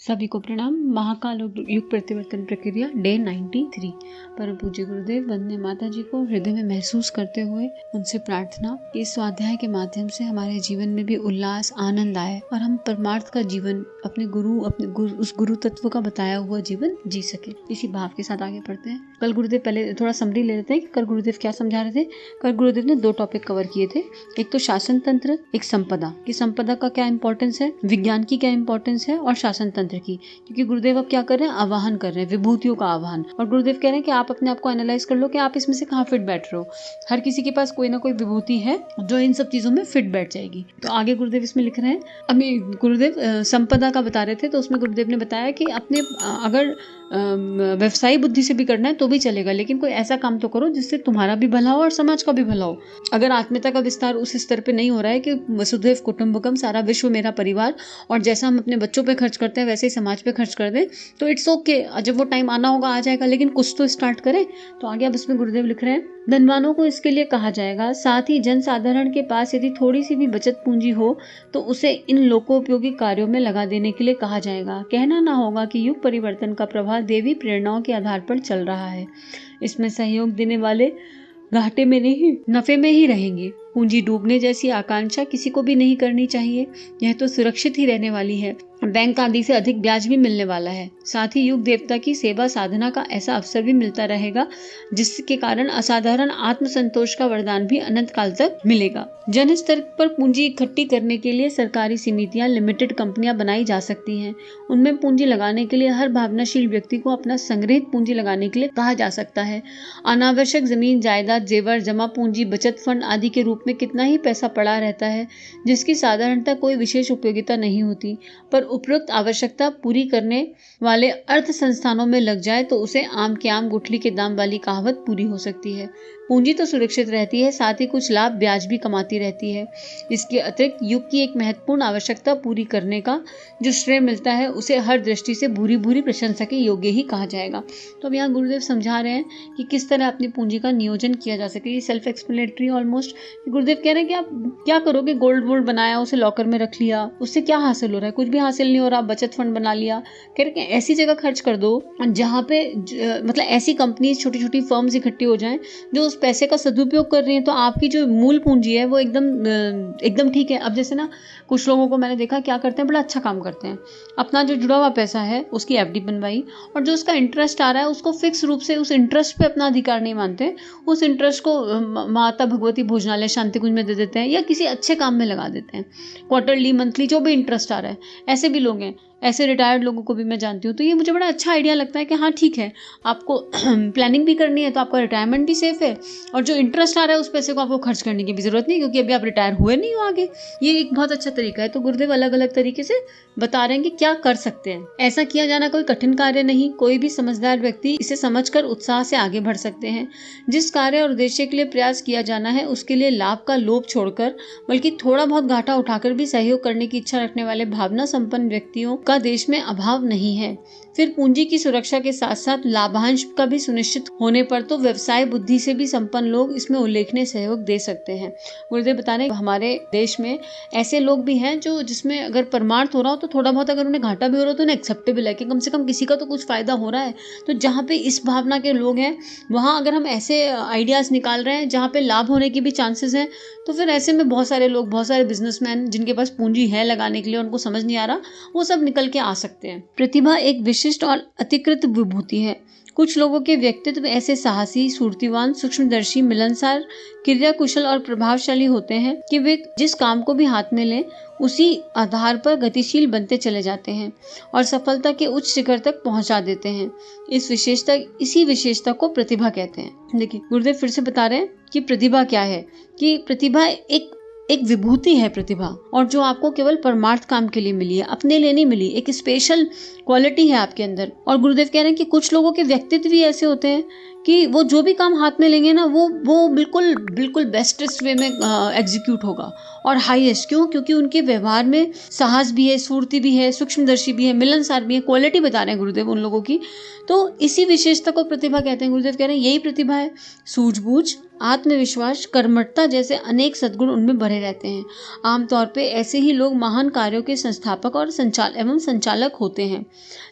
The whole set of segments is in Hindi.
सभी को प्रणाम। महाकाल युग प्रतिवर्तन प्रक्रिया डे 93। परम पूज्य गुरुदेव वंदे माता जी को हृदय में महसूस करते हुए उनसे प्रार्थना कि इस स्वाध्याय के माध्यम से हमारे जीवन में भी उल्लास आनंद आए और हम परमार्थ का जीवन अपने उस गुरु तत्व का बताया हुआ जीवन जी सके। इसी भाव के साथ आगे बढ़ते हैं। कल गुरुदेव, पहले थोड़ा समरी ले लेते हैं कि कल गुरुदेव क्या समझा रहे थे। कल गुरुदेव ने 2 टॉपिक कवर किए थे। एक तो शासन तंत्र, एक संपदा की संपदा का क्या इंपॉर्टेंस है, विज्ञान की क्या इंपॉर्टेंस है और शासन तंत्र की। क्योंकि गुरुदेव अब क्या कर रहे हैं, आवाहन कर रहे हैं, विभूतियों का आवाहन। और गुरुदेव कह रहे हैं कि आप अपने आप को एनालाइज कर लो कि आप इसमें से कहाँ फिट बैठ रहे हो। हर किसी के पास कोई ना कोई विभूति है जो इन सब चीजों में फिट बैठ जाएगी। तो आगे गुरुदेव इसमें लिख रहे हैं। अभी गुरुदेव संपदा का बता रहे थे, तो उसमें गुरुदेव ने बताया कि अपने अगर व्यवसायी बुद्धि से भी करना है तो भी चलेगा, लेकिन कोई ऐसा काम तो करो जिससे तुम्हारा भी भला हो और समाज का भी भला हो। अगर आत्मीयता का विस्तार उस स्तर पे नहीं हो रहा है कि वसुधैव कुटुंबकम, सारा विश्व मेरा परिवार, और जैसा हम अपने बच्चों पे खर्च करते हैं वैसे ही समाज पे खर्च कर दें, तो इट्स ओके। जब वो टाइम आना होगा आ जाएगा, लेकिन कुछ तो स्टार्ट करें। तो आगे अब इसमें गुरुदेव लिख रहे हैं, धनवानों को इसके लिए कहा जाएगा, साथ ही जन साधारण के पास यदि थोड़ी सी भी बचत पूंजी हो तो उसे इन लोकोपयोगी कार्यों में लगा देने के लिए कहा जाएगा। कहना ना होगा कि युग परिवर्तन का प्रभाव देवी प्रेरणाओं के आधार पर चल रहा है। इसमें सहयोग देने वाले घाटे में नहीं, नफे में ही रहेंगे। पूंजी डूबने जैसी आकांक्षा किसी को भी नहीं करनी चाहिए। यह तो सुरक्षित ही रहने वाली है। बैंक आदि से अधिक ब्याज भी मिलने वाला है। साथ ही युग देवता की सेवा साधना का ऐसा अवसर भी मिलता रहेगा जिसके कारण असाधारण आत्मसंतोष का वरदान भी अनंत काल तक मिलेगा। जन स्तर पर पूंजी इकट्ठी करने के लिए सरकारी समितियां, लिमिटेड कंपनियां बनाई जा सकती हैं। उनमें पूंजी लगाने के लिए हर भावनाशील व्यक्ति को अपना संग्रहित पूंजी लगाने के लिए कहा जा सकता है। अनावश्यक जमीन जायदाद, जेवर, जमा पूंजी, बचत फंड आदि के रूप में कितना ही पैसा पड़ा रहता है जिसकी साधारणतः कोई विशेष उपयोगिता नहीं होती, पर उपयुक्त आवश्यकता पूरी करने वाले अर्थ संस्थानों में लग जाए तो उसे आम के आम गुठली के दाम वाली कहावत पूरी हो सकती है। पूंजी तो सुरक्षित रहती है, साथ ही कुछ लाभ ब्याज भी कमाती रहती है। इसके अतिरिक्त युग की एक महत्वपूर्ण आवश्यकता पूरी करने का जो श्रेय मिलता है उसे हर दृष्टि से भूरी भूरी प्रशंसा के योग्य ही कहा जाएगा। तो अब यहाँ गुरुदेव समझा रहे हैं कि किस तरह अपनी पूंजी का नियोजन किया जा सके। ये सेल्फ एक्सप्लेनेटरी ऑलमोस्ट। गुरुदेव कह रहे हैं कि आप क्या करोगे, गोल्ड वोल्ड बनाया, उसे लॉकर में रख लिया, उससे क्या हासिल हो रहा है? कुछ भी हासिल नहीं हो रहा। बचत फंड बना लिया, कह रहे हैं ऐसी जगह खर्च कर दो जहाँ पे मतलब ऐसी कंपनी, छोटी छोटी फर्म्स इकट्ठी हो जाएं जो उस पैसे का सदुपयोग कर रही हैं, तो आपकी जो मूल पूंजी है वो एकदम ठीक है। अब जैसे ना कुछ लोगों को मैंने देखा क्या करते हैं, बड़ा अच्छा काम करते हैं। अपना जो जुड़ा हुआ पैसा है उसकी एफडी बनवाई, और जो उसका इंटरेस्ट आ रहा है उसको फिक्स रूप से उस इंटरेस्ट पे अपना अधिकार नहीं मानते। उस इंटरेस्ट को माता भगवती भोजनालय, शांति कुंज में दे देते हैं या किसी अच्छे काम में लगा देते हैं। क्वार्टरली, मंथली, जो भी इंटरेस्ट आ रहा है, ऐसे भी लोग हैं। ऐसे रिटायर्ड लोगों को भी मैं जानती हूँ। तो ये मुझे बड़ा अच्छा आइडिया लगता है कि हाँ ठीक है, आपको प्लानिंग भी करनी है तो आपका रिटायरमेंट भी सेफ है, और जो इंटरेस्ट आ रहा है उस पैसे को आपको खर्च करने की भी जरूरत नहीं, क्योंकि अभी आप रिटायर हुए नहीं हो आगे। ये एक बहुत अच्छा तरीका है। तो गुरुदेव अलग अलग तरीके से बता रहे हैं कि क्या कर सकते हैं। ऐसा किया जाना कोई कठिन कार्य नहीं। कोई भी समझदार व्यक्ति इसे समझकर उत्साह से आगे बढ़ सकते हैं। जिस कार्य और उद्देश्य के लिए प्रयास किया जाना है उसके लिए लाभ का लोभ छोड़कर, बल्कि थोड़ा बहुत घाटा उठाकर भी सहयोग करने की इच्छा रखने वाले भावना संपन्न व्यक्तियों का देश में अभाव नहीं है। फिर पूंजी की सुरक्षा के साथ साथ लाभांश का भी सुनिश्चित होने पर तो व्यवसाय बुद्धि से भी संपन्न लोग इसमें उल्लेखनीय सहयोग दे सकते हैं। गुरुदेव बता रहे हमारे देश में ऐसे लोग भी हैं जो जिसमें अगर परमार्थ हो रहा हो तो थोड़ा बहुत अगर उन्हें घाटा भी हो रहा हो तो उन्हें एक्सेप्टेबल है कि कम से कम किसी का तो कुछ फायदा हो रहा है। तो जहाँ पे इस भावना के लोग हैं वहाँ अगर हम ऐसे आइडियाज निकाल रहे हैं जहाँ पे लाभ होने की भी चांसेस हैं, तो फिर ऐसे में बहुत सारे लोग, बहुत सारे बिजनेसमैन जिनके पास पूंजी है लगाने के लिए, उनको समझ नहीं आ रहा, वो सब निकल के आ सकते हैं। प्रतिभा एक विशिष्ट और अतिकृत विभूति है। कुछ लोगों के व्यक्तित्व ऐसे साहसी, सूर्तिवान, सूक्ष्मदर्शी, मिलनसार, क्रियाकुशल और प्रभावशाली होते हैं कि वे जिस काम को भी हाथ में लें उसी आधार पर गतिशील बनते चले जाते हैं और सफलता के उच्च शिखर तक पहुंचा देते हैं। इसी विशेषता को प्रतिभा कहते हैं। देखिए गुरुदेव फिर से बता रहे हैं कि प्रतिभा क्या है, कि प्रतिभा एक विभूति है प्रतिभा, और जो आपको केवल परमार्थ काम के लिए मिली है, अपने लिए नहीं मिली। एक स्पेशल क्वालिटी है आपके अंदर। और गुरुदेव कह रहे हैं कि कुछ लोगों के व्यक्तित्व भी ऐसे होते हैं कि वो जो भी काम हाथ में लेंगे ना वो बिल्कुल बेस्टेस्ट वे में एग्जीक्यूट होगा और हाईएस्ट। क्यों? क्योंकि उनके व्यवहार में साहस भी है, स्फूर्ति भी है, सूक्ष्मदर्शी भी है, मिलनसार भी है। क्वालिटी बता रहे हैं गुरुदेव उन लोगों की। तो इसी विशेषता को प्रतिभा कहते हैं। गुरुदेव कह रहे हैं यही प्रतिभा है। सूझबूझ, आत्मविश्वास, कर्मठता जैसे अनेक सद्गुण उनमें भरे रहते हैं। आमतौर पे ऐसे ही लोग महान कार्यों के संस्थापक और संचालक होते हैं।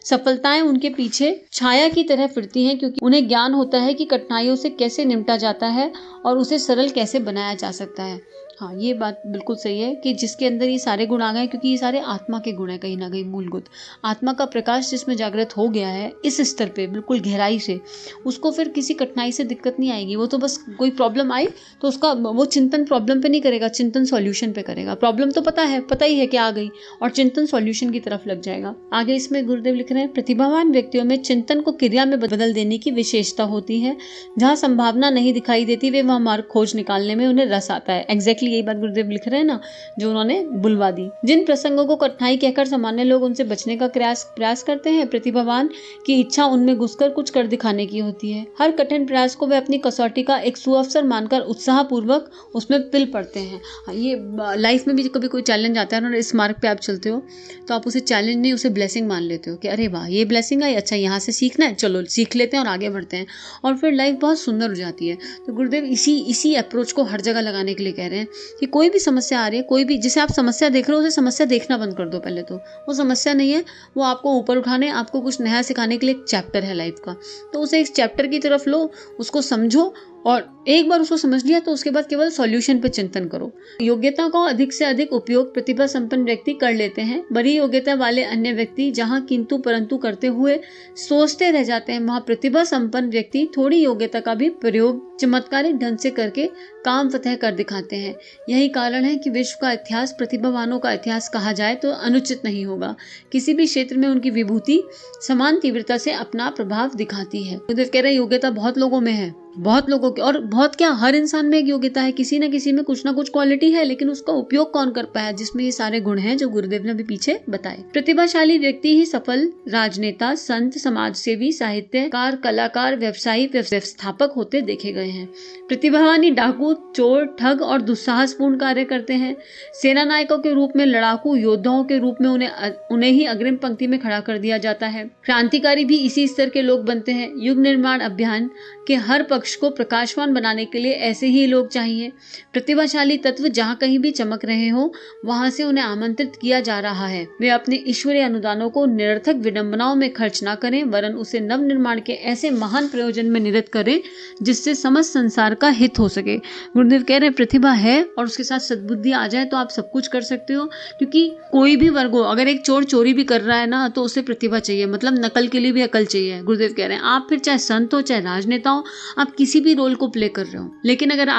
सफलताएं उनके पीछे छाया की तरह फिरती हैं, क्योंकि उन्हें ज्ञान होता है कि कठिनाइयों से कैसे निपटा जाता है और उसे सरल कैसे बनाया जा सकता है। हाँ, ये बात बिल्कुल सही है कि जिसके अंदर ये सारे गुण आ गए, क्योंकि ये सारे आत्मा के गुण हैं कहीं ना कहीं मूलभूत। आत्मा का प्रकाश जिसमें जागृत हो गया है इस स्तर पे बिल्कुल गहराई से, उसको फिर किसी कठिनाई से दिक्कत नहीं आएगी। वो तो बस कोई प्रॉब्लम आई तो उसका वो चिंतन प्रॉब्लम पे नहीं करेगा, चिंतन सॉल्यूशन पे करेगा। प्रॉब्लम तो पता ही है कि आ गई, और चिंतन सॉल्यूशन की तरफ लग जाएगा। आगे इसमें गुरुदेव लिख रहे हैं, प्रतिभावान व्यक्तियों में चिंतन को क्रिया में बदल देने की विशेषता होती है। जहाँ संभावना नहीं दिखाई देती वे वहाँ मार्ग खोज निकालने में उन्हें रस आता है। एग्जैक्टली यही बात गुरुदेव लिख रहे हैं ना, जो उन्होंने बुलवा दी। जिन प्रसंगों को कठिनाई कहकर सामान्य लोग उनसे बचने का प्रयास करते हैं, प्रतिभावान की इच्छा उनमें घुसकर कुछ कर दिखाने की होती है। हर कठिन प्रयास को वे अपनी कसौटी का एक सुअवसर मानकर उत्साह पूर्वक उसमें पिल पड़ते हैं। ये लाइफ में भी कभी कोई चैलेंज आता है ना, इस मार्ग पे आप चलते हो तो आप उसे चैलेंज नहीं, उसे ब्लेसिंग मान लेते हो कि अरे वाह ये ब्लेसिंग आई, अच्छा यहाँ से सीखना है, चलो सीख लेते हैं और आगे बढ़ते हैं, और फिर लाइफ बहुत सुंदर हो जाती है। तो गुरुदेव इसी अप्रोच को हर जगह लगाने के लिए कह रहे हैं कि कोई भी समस्या आ रही है, कोई भी जिसे आप समस्या देख रहे हो उसे समस्या देखना बंद कर दो। पहले तो वो समस्या नहीं है, वो आपको ऊपर उठाने, आपको कुछ नया सिखाने के लिए एक चैप्टर है लाइफ का। तो उसे एक चैप्टर की तरफ लो, उसको समझो, और एक बार उसको समझ लिया तो उसके बाद केवल सॉल्यूशन पे चिंतन करो। योग्यता का अधिक से अधिक उपयोग प्रतिभा संपन्न व्यक्ति कर लेते हैं। बड़ी योग्यता वाले अन्य व्यक्ति जहां किंतु परंतु करते हुए सोचते रह जाते हैं, वहां प्रतिभा संपन्न व्यक्ति थोड़ी योग्यता का भी प्रयोग चमत्कारिक ढंग से करके काम फतह कर दिखाते हैं। यही कारण है कि विश्व का इतिहास प्रतिभावानों का इतिहास कहा जाए तो अनुचित नहीं होगा। किसी भी क्षेत्र में उनकी विभूति समान तीव्रता से अपना प्रभाव दिखाती है। गुरुदेव कह रहे हैं योग्यता बहुत लोगों में है, बहुत लोगों की, और बहुत क्या हर इंसान में एक योग्यता है, किसी न किसी में कुछ ना कुछ क्वालिटी है, लेकिन उसका उपयोग कौन कर पाया, जिसमें ये सारे गुण हैं जो गुरुदेव ने अभी पीछे बताए। प्रतिभाशाली व्यक्ति ही सफल राजनेता, संत, समाजसेवी, साहित्यकार, कलाकार, व्यवसायी, व्यवस्थापक होते देखे गए हैं। प्रतिभावान डाकू, चोर, ठग और दुस्साहसपूर्ण कार्य करते हैं। सेना नायकों के रूप में, लड़ाकू योद्धाओं के रूप में उन्हें ही अग्रिम पंक्ति में खड़ा कर दिया जाता है। क्रांतिकारी भी इसी स्तर के लोग बनते हैं। युग निर्माण अभियान के हर पक्ष को प्रकाशवान बनाने के लिए ऐसे ही लोग चाहिए। प्रतिभाशाली तत्व जहाँ कहीं भी चमक रहे हो, वहां से उन्हें आमंत्रित किया जा रहा है। वे अपने ईश्वरीय अनुदानों को निरर्थक विडंबनाओं में खर्च न करें, वरन उसे नव निर्माण के ऐसे महान प्रयोजन में निरत करें जिससे समस्त संसार का हित हो सके। गुरुदेव कह रहे हैं प्रतिभा है और उसके साथ सद्बुद्धि आ जाए तो आप सब कुछ कर सकते हो, क्योंकि कोई भी वर्ग हो, अगर एक चोर चोरी भी कर रहा है ना तो उसे प्रतिभा चाहिए, मतलब नकल के लिए भी अकल चाहिए। गुरुदेव कह रहे हैं आप फिर चाहे संत हो चाहे राजनेता हो, आप किसी भी रोल को प्ले कर रहे हो, लेकिन अगर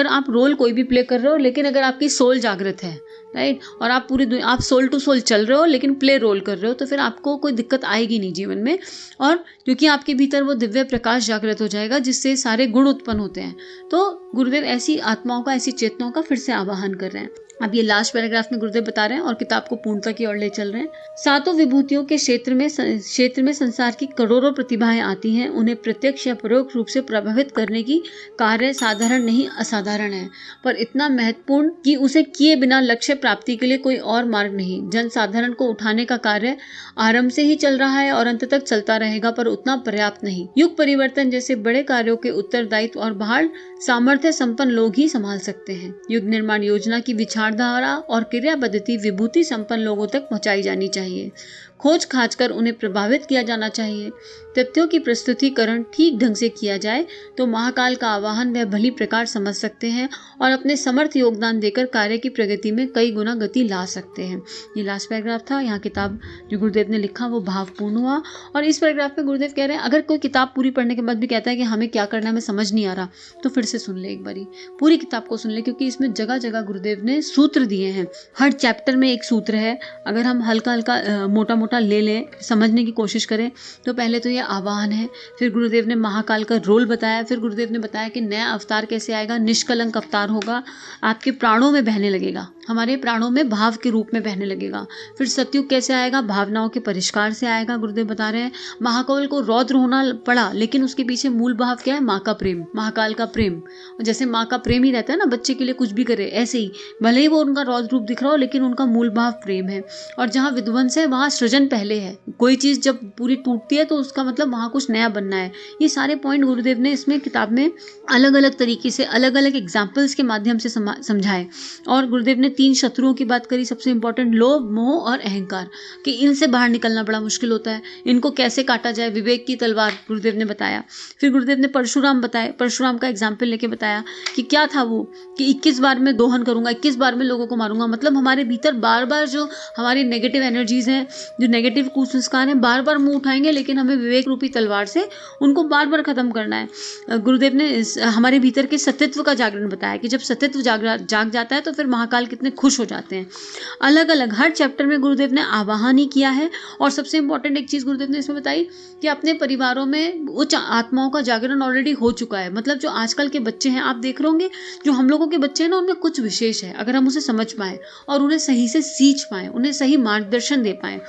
आप रोल कोई भी प्ले कर रहे हो, लेकिन अगर आपकी सोल जागृत है, राइट, और आप आप सोल टू सोल चल रहे हो लेकिन प्ले रोल कर रहे हो, तो फिर आपको कोई दिक्कत आएगी नहीं जीवन में, और क्योंकि आपके भीतर वो दिव्य प्रकाश जागृत हो जाएगा जिससे सारे गुण उत्पन्न होते हैं। तो गुरुदेव ऐसी आत्माओं का, ऐसी चेतनाओं का फिर से आवाहन कर रहे हैं। अब ये लास्ट पैराग्राफ में गुरुदेव बता रहे हैं और किताब को पूर्णता की ओर ले चल रहे हैं। सातों विभूतियों के क्षेत्र में संसार की करोड़ों प्रतिभाएं आती हैं। उन्हें प्रत्यक्ष या परोक्ष रूप से प्रभावित करने की कार्य साधारण नहीं असाधारण है, पर इतना महत्वपूर्ण कि उसे किए बिना लक्ष्य प्राप्ति के लिए कोई और मार्ग नहीं। जनसाधारण को उठाने का कार्य आरंभ से ही चल रहा है और अंत तक चलता रहेगा, पर उतना पर्याप्त नहीं। युग परिवर्तन जैसे बड़े कार्यों के उत्तरदायित्व और बाहर सामर्थ्य संपन्न लोग ही संभाल सकते हैं। युग निर्माण योजना की विचारधारा और क्रिया पद्धति विभूति संपन्न लोगों तक पहुंचाई जानी चाहिए। खोज खाज कर उन्हें प्रभावित किया जाना चाहिए। तथ्यों की प्रस्तुतिकरण ठीक ढंग से किया जाए तो महाकाल का आवाहन वह भली प्रकार समझ सकते हैं और अपने समर्थ योगदान देकर कार्य की प्रगति में कई गुना गति ला सकते हैं। ये लास्ट पैराग्राफ था। यहाँ किताब जो गुरुदेव ने लिखा वो भावपूर्ण हुआ। और इस पैराग्राफ में गुरुदेव कह रहे हैं अगर कोई किताब पूरी पढ़ने के बाद भी कहता है कि हमें क्या करना है, हमें समझ नहीं आ रहा, तो फिर से सुन ले, एक बारी पूरी किताब को सुन ले, क्योंकि इसमें जगह जगह गुरुदेव ने सूत्र दिए हैं। हर चैप्टर में एक सूत्र है। अगर हम हल्का हल्का मोटा मोटा ले लें, समझने की कोशिश करें, तो पहले तो ये आवाहन है, फिर गुरुदेव ने महाकाल का रोल बताया, फिर गुरुदेव ने बताया कि नया अवतार कैसे आएगा, निष्कलंक अवतार होगा, आपके प्राणों में बहने लगेगा, हमारे प्राणों में भाव के रूप में बहने लगेगा। फिर सतयुग कैसे आएगा? भावनाओं के परिष्कार से आएगा। गुरुदेव बता रहे हैं महाकाल को रौद्र होना पड़ा, लेकिन उसके पीछे मूल भाव क्या है? माँ का प्रेम, महाकाल का प्रेम। जैसे माँ का प्रेम ही रहता है ना, बच्चे के लिए कुछ भी करे, ऐसे ही भले ही वो उनका रौद्र रूप दिख रहा हो, लेकिन उनका मूल भाव प्रेम है। और जहाँ विध्वंस है वहाँ सृजन पहले है। कोई चीज जब पूरी टूटती है तो उसका मतलब वहाँ कुछ नया बनना है। ये सारे पॉइंट गुरुदेव ने इसमें किताब में अलग अलग तरीके से, अलग अलग एग्जाम्पल्स के माध्यम से समझाए। और गुरुदेव ने 3 शत्रुओं की बात करी, सबसे इंपॉर्टेंट लोभ, मोह और अहंकार, कि इनसे बाहर निकलना बड़ा मुश्किल होता है। इनको कैसे काटा जाए? विवेक की तलवार गुरुदेव ने बताया। फिर गुरुदेव ने परशुराम बताए, परशुराम का एग्जाम्पल लेके बताया कि क्या था वो, कि 21 बार में दोहन करूंगा, 21 बार में लोगों को मारूंगा। मतलब हमारे भीतर बार बार जो हमारी नेगेटिव एनर्जीज हैं, जो नेगेटिव कुसंस्कार हैं, बार बार मुंह उठाएंगे, लेकिन हमें विवेक रूपी तलवार से उनको बार बार खत्म करना है। गुरुदेव ने हमारे भीतर के सत्यत्व का जागरण बताया कि जब सत्यत्व जाग जाता है तो फिर महाकाल कितने खुश हो जाते हैं। अलग अलग हर चैप्टर में गुरुदेव ने आवाहन ही किया है। और सबसे इंपॉर्टेंट एक चीज गुरुदेव ने इसमें बताई कि अपने परिवारों में उच्च आत्माओं का जागरण ऑलरेडी हो चुका है। मतलब जो आजकल के बच्चे हैं, आप देख रहे होंगे, जो हम लोगों के बच्चे हैं ना, उनमें कुछ विशेष है। अगर हम उसे समझ पाए और उन्हें सही से सींच पाए, उन्हें सही मार्गदर्शन दे पाए,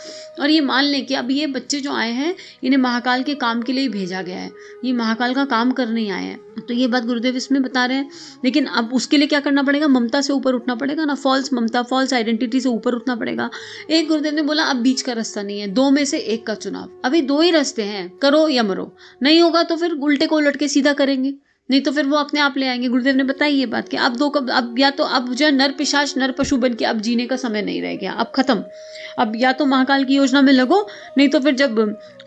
और ये मान लें कि अब ये बच्चे जो आए हैं, इन्हें महाकाल के काम के लिए भेजा गया है, ये महाकाल का काम करने ही आए हैं, तो ये बात गुरुदेव इसमें बता रहे हैं। लेकिन अब उसके लिए क्या करना पड़ेगा? ममता से ऊपर उठना पड़ेगा ना, फॉल्स ममता, फॉल्स आइडेंटिटी से ऊपर उठना पड़ेगा। एक गुरुदेव ने बोला अब बीच का रास्ता नहीं है, 2 में से 1 का चुनाव। अभी 2 ही रास्ते हैं, करो या मरो। नहीं होगा तो फिर उल्टे को उलट के सीधा करेंगे, नहीं तो फिर वो अपने आप ले आएंगे। गुरुदेव ने बताई ये बात कि अब या तो अब जो नर पिशाच नर पशु बन के अब जीने का समय नहीं रह गया, अब खत्म। अब या तो महाकाल की योजना में लगो, नहीं तो फिर जब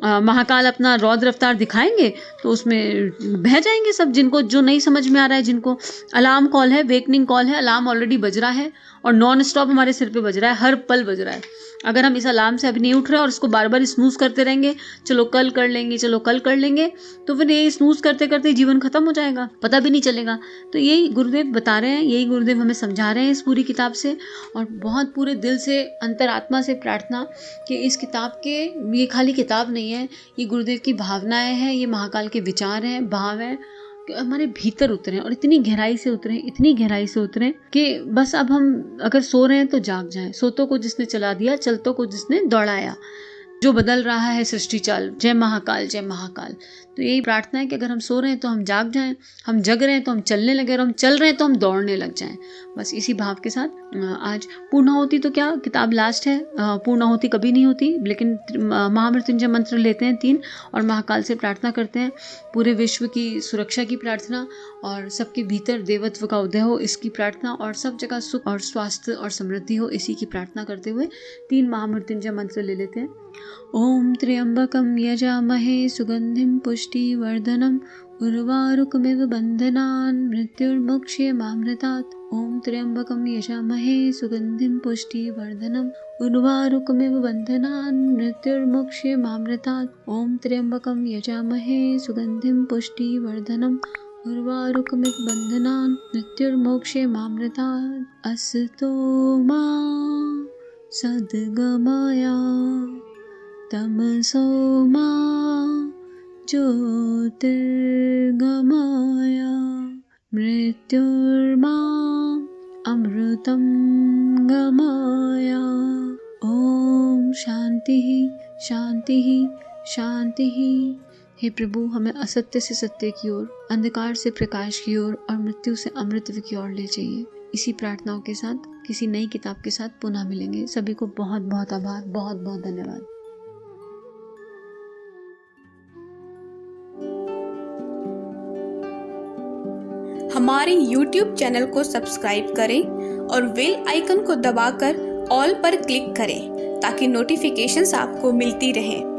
महाकाल अपना रौद्र अवतार दिखाएंगे तो उसमें बह जाएंगे सब। जिनको जो नहीं समझ में आ रहा है, जिनको अलार्म कॉल है, वेकनिंग कॉल है, अलार्म ऑलरेडी बज रहा है और नॉन स्टॉप हमारे सिर पे बज रहा है, हर पल बज रहा है। अगर हम इस अलार्म से अभी नहीं उठ रहे और इसको बार बार स्नूज करते रहेंगे, चलो कल कर लेंगे, चलो कल कर लेंगे, तो फिर ये स्नूज करते करते जीवन खत्म हो जाएगा, पता भी नहीं चलेगा। तो यही गुरुदेव बता रहे हैं, यही गुरुदेव हमें समझा रहे हैं इस पूरी किताब से। और बहुत पूरे दिल से, अंतरात्मा से प्रार्थना कि इस किताब के, ये खाली किताब नहीं है, ये गुरुदेव की भावनाएं हैं, ये महाकाल के विचार हैं, भाव हैं, हमारे भीतर उतरे और इतनी गहराई से उतरे, इतनी गहराई से उतरे कि बस अब हम अगर सो रहे हैं तो जाग जाएं। सोतों को जिसने चला दिया, चलतों को जिसने दौड़ाया, जो बदल रहा है सृष्टि चाल। जय महाकाल, जय महाकाल। तो यही प्रार्थना है कि अगर हम सो रहे हैं तो हम जाग जाएं, हम जग रहे हैं तो हम चलने लगे, और हम चल रहे हैं तो हम दौड़ने लग जाएं। बस इसी भाव के साथ आज पूर्णाहुति, तो क्या किताब लास्ट है, पूर्णाहुति कभी नहीं होती, लेकिन महामृत्युंजय मंत्र लेते हैं 3 और महाकाल से प्रार्थना करते हैं पूरे विश्व की सुरक्षा की प्रार्थना, और सबके भीतर देवत्व का उदय हो इसकी प्रार्थना, और सब जगह सुख और स्वास्थ्य और समृद्धि हो इसी की प्रार्थना करते हुए 3 महामृत्युंजय मंत्र ले लेते हैं। ओम त्र्यंबकं यजामहे सुगंधिं पुष्टिवर्धनम् उर्वारुकमिव बन्धनान् मृत्युर्मुक्षयमामृतात्। ओम त्र्यंबकं यजामहे सुगंधिं पुष्टिवर्धनम् उर्वारुकमिव बन्धनान् मृत्युर्मुक्षयमामृतात्। ओम त्र्यंबकं यजामहे सुगंधिं पुष्टिवर्धनम् उर्वारुकमिव बन्धनान् मृत्युर्मुक्षयमामृतात्। असतो मा सद्गमया तमसो मा ज्योतिर्गमया मृत्युर्मा अमृतं गमया। ओम शांति शांति शांति। हे प्रभु, हमें असत्य से सत्य की ओर, अंधकार से प्रकाश की ओर और मृत्यु से अमृत की ओर ले जाइए। इसी प्रार्थनाओं के साथ किसी नई किताब के साथ पुनः मिलेंगे। सभी को बहुत बहुत आभार, बहुत बहुत धन्यवाद। हमारे YouTube चैनल को सब्सक्राइब करें और बेल आइकन को दबाकर ऑल पर क्लिक करें ताकि नोटिफिकेशंस आपको मिलती रहें।